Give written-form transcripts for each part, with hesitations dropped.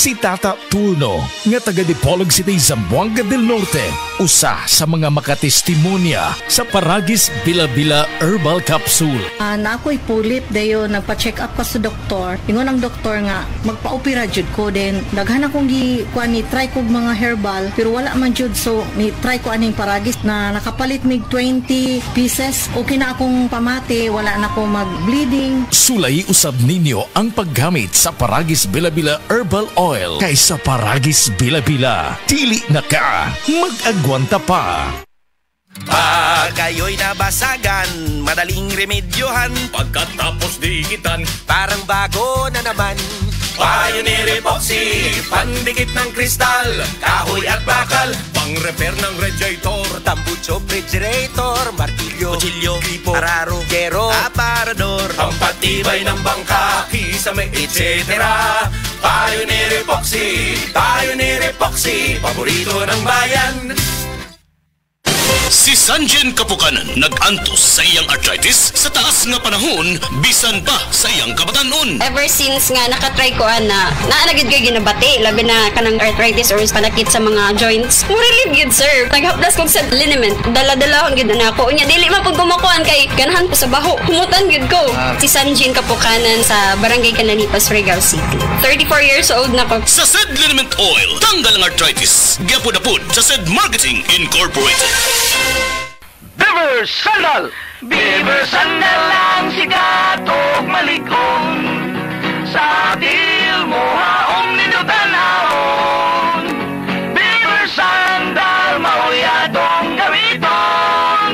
si Tata Turno nga taga Dipolog City, Zamboanga del Norte, usa sa mga makatestimonya sa Paragis Bila-Bila Herbal Capsule. Na ako'y pulip dayo nagpa-check up ka sa doktor. Ingon ang doktor nga magpa-opera jud ko, din daghan akong ni try kog mga herbal pero wala man jud, so ni try ko aning Paragis na nakapalit mig 20 pieces. Okay na akong pamati, wala na ako mag-bleeding. Sulay usab ninyo ang paggamit sa Paragis Bila-Bila Herbal Oil kaysa Paragis Bila-Bila. Dili na ka, mag-agwanta pa. Pag kayo'y nabasagan, madaling remedyohan. Pagkatapos dikitan, parang bago na naman. Pioneer Epoxy, pandikit ng kristal, kahoy at bakal, pang-repair ng radiator, tambucho, refrigerator, martilyo, kutsilyo, gripo, araro, gero, aparador, pampatibay ng bangka, kisame, etc. Pioneer Epoxy, Pioneer Epoxy, paborito ng bayan. Si Sanjen Kapukanan nag-antos sa iyang arthritis sa taas nga panahon bisan pa sa iyang kabatanon. Ever since nga nakatry ko na naanagid kay ginabati labi na kanang arthritis or panakit sa mga joints. Mo relieve gid sir. Naghaplas kog sa liniment. Dala-dala gid na ako. Unya dili man pud kumakuan kay ganahan ko sa baho. Humutan gid ko. Si Sanjen Kapukanan sa Barangay Cananipas, Surigao City. 34 years old na ko. Sa Sed Liniment Oil, tanggal ang arthritis. Gyapod-apod sa Sed Marketing Incorporated. Beaver Sandal! Beaver Sandal ang sikat og maligong sa til mo haom ninyo tanahon. Beaver Sandal mauyadong gamiton.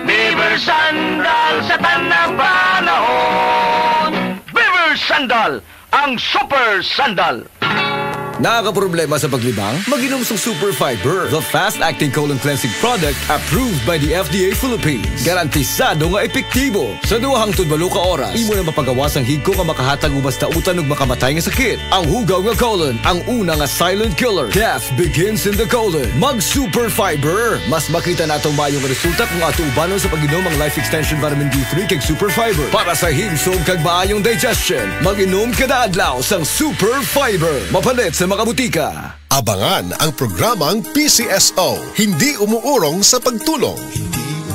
Beaver Sandal sa tanang panahon. Beaver Sandal, ang super sandal. Nakakaproblema sa paglibang? Mag-inom sa Super Fiber, the fast-acting colon cleansing product approved by the FDA Philippines. Garantisado nga epektibo. Sa 2 hangtod 8 ka oras, imo na mapagawas ang higko nga makahatag ubas tautan ug makamatay nga sakit. Ang hugaw nga colon, ang una nga silent killer. Death begins in the colon. Mag-Super Fiber. Mas makita natong mayong resulta kung ato ubanon sa pag-inom ang Life Extension Vitamin D3 kag Super Fiber. Para sa himsog kag maayong digestion, mag-inom kada adlaw sang Super Fiber. Mapalit sa mga butika. Abangan ang programang PCSO, hindi umuurong sa pagtulong.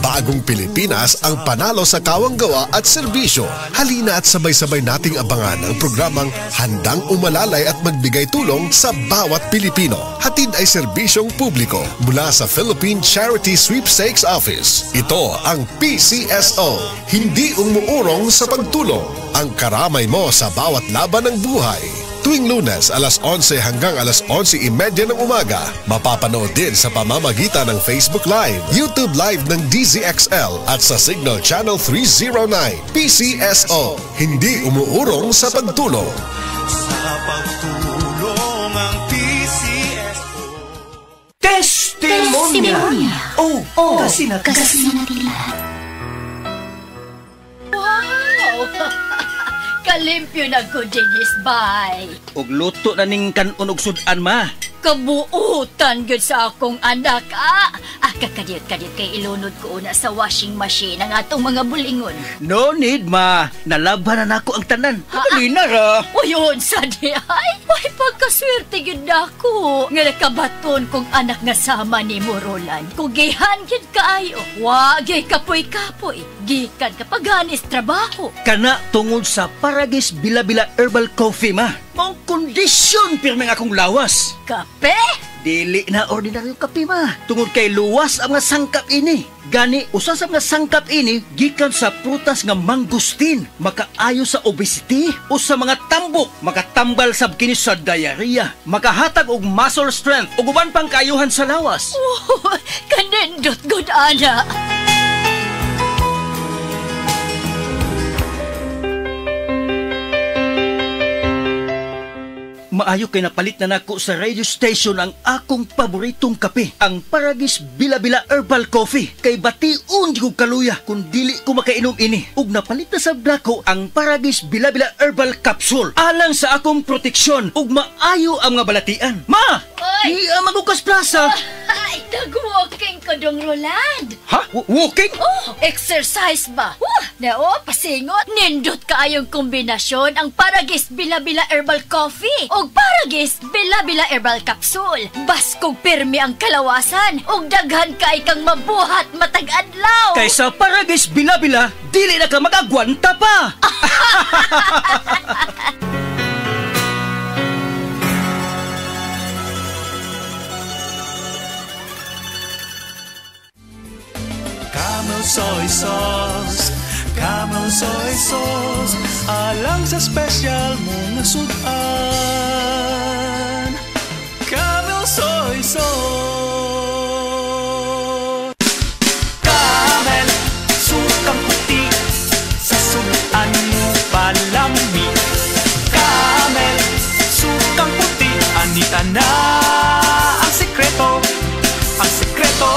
Bagong Pilipinas ang panalo sa kawanggawa at serbisyo. Halina at sabay-sabay nating abangan ang programang handang umalalay at magbigay tulong sa bawat Pilipino. Hatid ay serbisyong publiko mula sa Philippine Charity Sweepstakes Office. Ito ang PCSO, hindi umuurong sa pagtulong. Ang karamay mo sa bawat laban ng buhay. Tuwing Lunes, alas 11 hanggang alas 11:30 ng umaga. Mapapanood din sa pamamagitan ng Facebook Live, YouTube Live ng DZXL at sa Signal Channel 309. PCSO, hindi umuurong sa pagtulong. Sa pagtulong ang PCSO. Testimonya! Oh, kasi na nila. Wow! Kalimpyo na ko, Dennis, bye. Og luto na ning kanon og sudan ma. Kabuutan gud sa akong anak, kakadiyot-kadiyot kay ilunod ko una sa washing machine ang atong mga bulingon. No need, ma. Nalaban na nako ang tanan. Dali na ra. Uyon sa di ay. May pagkaswerte gud nako. Nga nakabaton kong anak nga sama ni Morolan. Kugihan gid kaayo. Wagay kapoy-kapoy. Gikan kapaganis trabaho. Kana tungod sa Paragis Bila-Bila Herbal Coffee, ma. Mao kondisyon pirmi nga akong lawas. Kape? Dili na ordinaryong kape, ma. Tungod kay luwas ang nga sangkap ini. Gani, usa sa mga sangkap ini, gikan sa prutas nga mangustin. Makaayo sa obesity o sa mga tambok. Makatambal sab kini sa diarrhea. Makahatag og muscle strength o uban pang kaayuhan sa lawas. Oh, kanindot good ana. Maayo kay napalit na nako sa radio station ang akong paboritong kape, ang Paragis Bila-Bila Herbal Coffee. Kay bation di ko kaluya kung dili ko makainom ini. Ug napalit na sa nako ang Paragis Bila-Bila Herbal Capsule alang sa akong proteksyon ug maayo ang mga balatian. Ma! Magukas Plaza. Ay, nag-walking ko dong, Roland. Ha? Walking? Oh, exercise ba? Nao, pasingot. Nindot kaayong kombinasyon ang Paragis Bila-Bila Herbal Coffee o Paragis Bila-Bila Herbal Capsule. Baskog pirmi ang kalawasan o daghan kay kang mabuhat matag-adlaw. Kaysa Paragis Bila-Bila, dili na ka mag-agwanta pa. Camel soy sauce, Camel soy sauce, alang sa special mong sudan. Camel soy sauce. Camel, sukang puti, sa sudan mo palami. Camel, sukang puti, anita na ang sekreto, ang sekreto.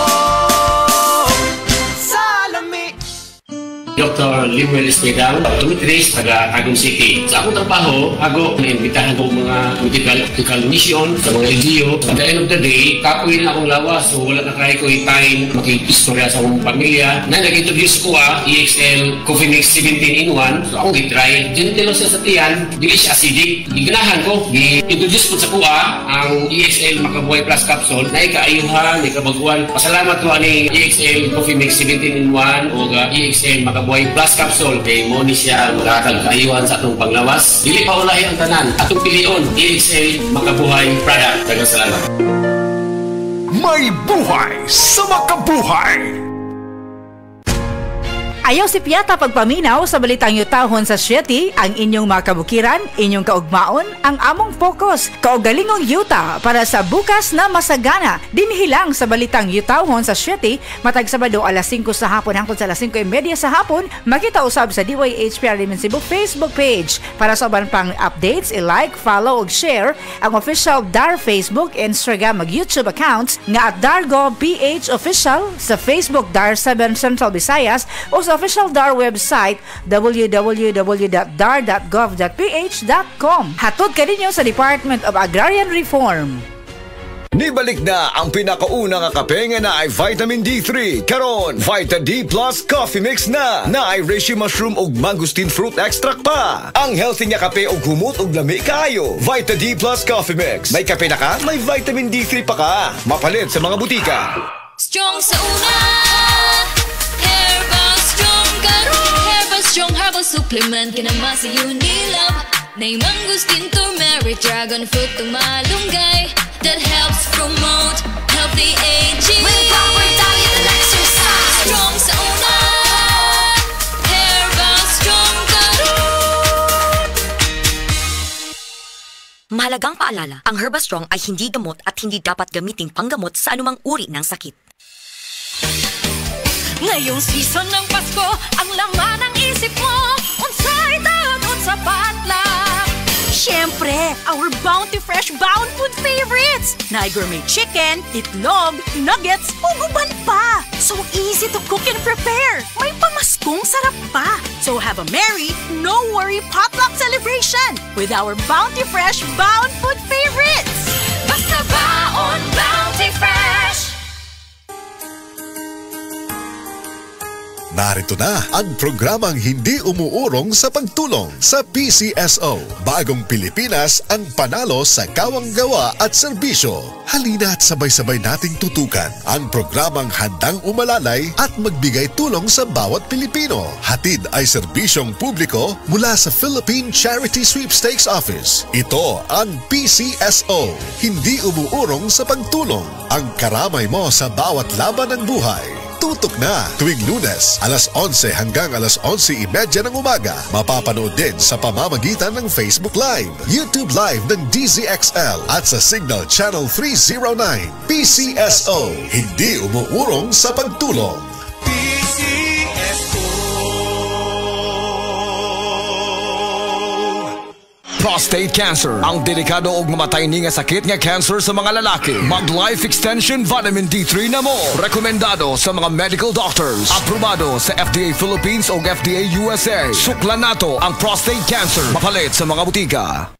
Dr. Limuel Espedal, 2 days taga Tagum City. Sa akong trabaho, ako naimbitahan ko mga medical mission sa mga LGU. At the end of the day, kapoy na akong lawas. So wala na kaya ko yung time makikistorya sa akong pamilya. Na nag-introduce ko EXL Coffee Mix 17-in-1. So akong i-try. Gentle siya sa tiyan, hindi siya acidic. Iganahan ko, i-introduce ko sa kuha ang EXL Makabuhay Plus Capsule na ikaayuhan, ikabaguan. Pasalamat ko ani EXL Coffee Mix 17-in-1 o EXL Makabuhay Plus Capsule kay mo ni siya magkakag kaayuhan sa atong panglawas. Dili pa ulahi ang tanan. Atong pilion, EXL Makabuhay product. Daghang salamat. May buhay sa makabuhay! Ayaw si Piata pagpaminaw sa balitang yutahon sa Sieti, ang inyong mga kabukiran, inyong kaugmaon, ang among focus, kaugalingong yuta para sa bukas na masagana. Dinhilang sa balitang yutahon sa Sieti, matag Sabado alas 5 sa hapon hangtod sa alas 5:30 sa hapon, makita usab sa DYHPR Limen Cebu Facebook page. Para sa uban pang updates, i-like, follow ug share ang official DAR Facebook, Instagram ug YouTube accounts nga at Dargo PH Official sa Facebook DAR 7 Central Visayas o sa official DAR website www.dar.gov.ph.com. Hatod ka ninyo sa Department of Agrarian Reform. Nibalik na ang pinakauna nga kape nga na ay vitamin D3. Karon, Vita D Plus Coffee Mix na ay reishi mushroom ug mangosteen fruit extract pa. Ang healthy nga kape ug humot ug lami kayo. Vita D Plus Coffee Mix. May kape na ka, may vitamin D3 pa ka. Mapalit sa mga butika. Strong sa una, Herbal Strong karon. Herbal Strong herbal supplement kinamasa you need love. Nay mangosteen, turmeric, dragon fruit ug malunggay that helps promote healthy aging with proper diet and exercise. Strong sa una, Herbal Strong karon. Mahalagang paalala, ang Herbal Strong ay hindi gamot at hindi dapat gamiting panggamot sa anumang uri ng sakit. Ngayong season ng Pasko, ang laman ng isip mo, unsay daot sa patlak. Siyempre, our Bounty Fresh Bound Food favorites! Na gourmet chicken, itlog, nuggets, uguban pa! So easy to cook and prepare! May pamaskong sarap pa! So have a merry, no-worry potluck celebration with our Bounty Fresh Bound Food favorites! Basta baon Bounty Fresh! Narito na ang programang hindi umuurong sa pagtulong sa PCSO. Bagong Pilipinas ang panalo sa kawang-gawa at serbisyo. Halina at sabay-sabay nating tutukan ang programang handang umalalay at magbigay tulong sa bawat Pilipino. Hatid ay serbisyong publiko mula sa Philippine Charity Sweepstakes Office. Ito ang PCSO. Hindi umuurong sa pagtulong. Ang karamay mo sa bawat laban ng buhay. Tutok na tuwing Lunes, alas 11 hanggang alas 11:30 ng umaga. Mapapanood din sa pamamagitan ng Facebook Live, YouTube Live ng DZXL at sa Signal Channel 309. PCSO, hindi umuurong sa pagtulong. Prostate cancer, ang delikado ug mamatay ni nga sakit nga cancer sa mga lalaki. Mag Life Extension Vitamin D3 na mo. Rekomendado sa mga medical doctors. Aprobado sa FDA Philippines o FDA USA. Suklan nato ang prostate cancer. Mapalit sa mga butika.